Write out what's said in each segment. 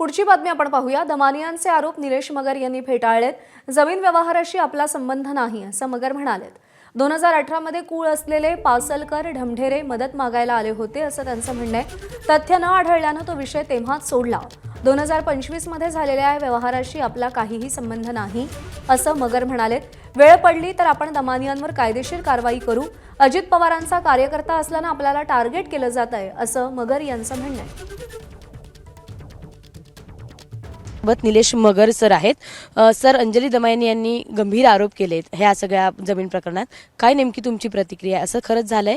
पुढची बातमी आपण पाहूया। दमानियांचे आरोप निलेश मगर यांनी फेटाळलेत। जमीन व्यवहाराशी आपला संबंध नाही असं मगर म्हणालेत। 2018 मध्ये कूळ असलेले पासलकर ढमढेरे मदत मागायला आले होते असं त्यांचं म्हणणं आहे। तथ्य न आढळल्यानं तो विषय तेव्हाच सोडला। 2025 मध्ये झालेल्या व्यवहाराशी आपला काहीही संबंध नाही असं मगर म्हणालेत। वेळ पडली तर आपण दमानियांवर कायदेशीर कारवाई करू। अजित पवारांचा कार्यकर्ता असल्यानं आपल्याला टार्गेट केलं जात आहे असं मगर यांचं म्हणणं आहे। निलेश मगर सर आहेत। सर, अंजली दमानिया यांनी गंभीर आरोप केलेत ह्या सगळ्या जमीन प्रकरणात। काय नेमकी तुमची प्रतिक्रिया आहे? असं खरंच झालंय?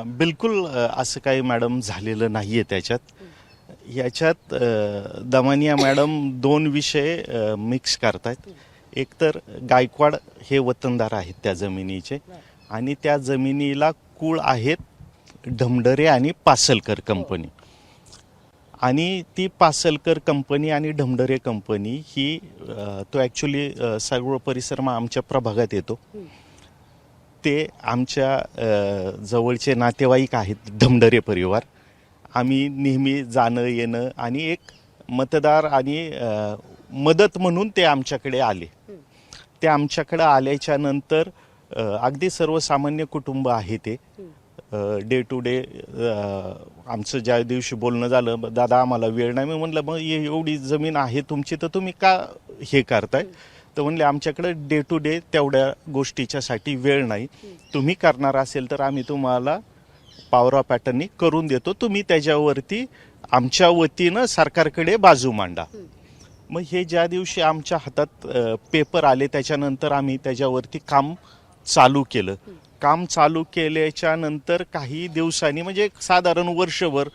बिलकुल असं काही मॅडम झालेलं नाहीये। याच्यात दमानिया मॅडम दोन विषय मिक्स करतायत। एक तर गायकवाड हे वतनदार आहेत त्या जमिनीचे आणि त्या जमिनीला कूळ आहेत ढमढेरे आणि पासलकर कंपनी। आणि ती पासलकर कंपनी आणि ढमढेरे कंपनी ही तो ॲक्च्युली सर्व परिसर आमच्या प्रभागात येतो। ते आमच्या जवळचे नातेवाईक आहेत ढमढेरे परिवार। आम्ही नेहमी जाणं येणं आणि एक मतदार आणि मदत म्हणून ते आमच्याकडे आले। ते आमच्याकडे आल्याच्या नंतर अगदी सर्वसामान्य कुटुंब आहे ते। डे टू डे आमचं ज्या दिवशी बोलणं झालं, दादा आम्हाला वेळ नाही। मी म्हणलं मग एवढी जमीन आहे तुमची तर तुम्ही का हे करताय? तर म्हणले आमच्याकडे डे टू डे तेवढ्या गोष्टीच्यासाठी वेळ नाही। तुम्ही करणार असेल तर आम्ही तुम्हाला पॉवर ऑफ अटर्नी करून देतो, तुम्ही त्याच्यावरती आमच्या वतीनं सरकारकडे बाजू मांडा। मग हे ज्या दिवशी आमच्या हातात पेपर आले त्याच्यानंतर आम्ही त्याच्यावरती काम चालू केलं। काम चालू केल्याच्या नंतर काही दिवसांनी म्हणजे साधारण वर्षभर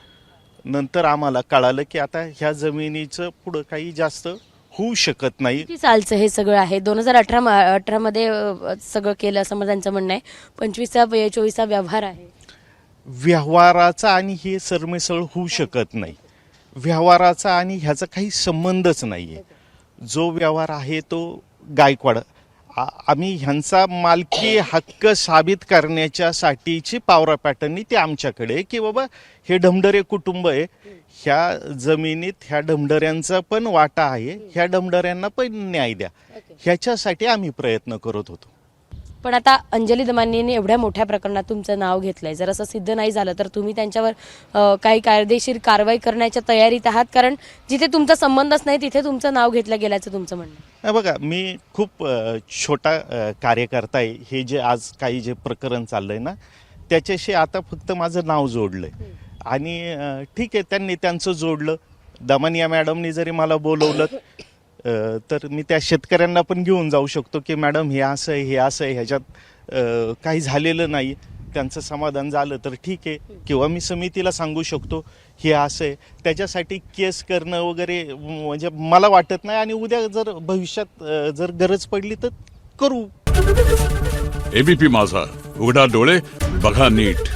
नंतर आम्हाला कळालं की आता ह्या जमिनीचं पुढं काही जास्त होऊ शकत नाही। किती सालचं हे सगळं आहे? 2018 मध्ये सगळं केलं असं मला त्यांचं म्हणणं आहे। 25-24 व्यवहार आहे। व्यवहाराचा आणि हे सरमिसळ होऊ शकत नाही। व्यवहाराचा आणि ह्याचा काही संबंधच नाहीये। जो व्यवहार आहे तो गायकवाड आम्ही ह्यांचा मालकी हक्क साबित करण्याच्यासाठीची पॉवर ऑफ अटर्नी ती आमच्याकडे की बाबा हे ढमढेरे कुटुंब आहे, ह्या जमिनीत ह्या ढमढेऱ्यांचा पण वाटा आहे, ह्या ढमढेऱ्यांना पण न्याय द्या, ह्याच्यासाठी आम्ही प्रयत्न करत होतो। पण आता अंजली दमानियांनी एवढ्या मोठ्या प्रकरणात तुमचं नाव घेतलंय, जर असं सिद्ध नाही झालं तर तुम्ही त्यांच्यावर काही कायदेशीर कारवाई करण्याच्या तयारीत आहात? कारण जिथे तुमचा संबंधच नाही तिथे तुमचं नाव घेतलं गेल्याचं तुमचं म्हणणं आहे। बघा, मी खूप छोटा कार्यकर्ता आहे। हे जे आज काही जे प्रकरण चाललंय ना त्याच्याशी आता फक्त माझं नाव जोडलंय आणि ठीक आहे, त्यांनी त्यांचं जोडलं। दमानिया मॅडमनी जरी मला बोलवलं तर मी त्या शेतकऱ्यांना पण घेऊन जाऊ शकतो की मॅडम हे असं आहे, हे असं आहे, ह्याच्यात काही झालेलं नाही, त्यांचं समाधान झालं तर ठीक आहे। किंवा मी समितीला सांगू शकतो हे असं आहे। त्याच्यासाठी केस करणं वगैरे म्हणजे मला वाटत नाही आणि उद्या जर भविष्यात जर गरज पडली तर करू। एबीपी माझा, उघडा डोळे बघा नीट।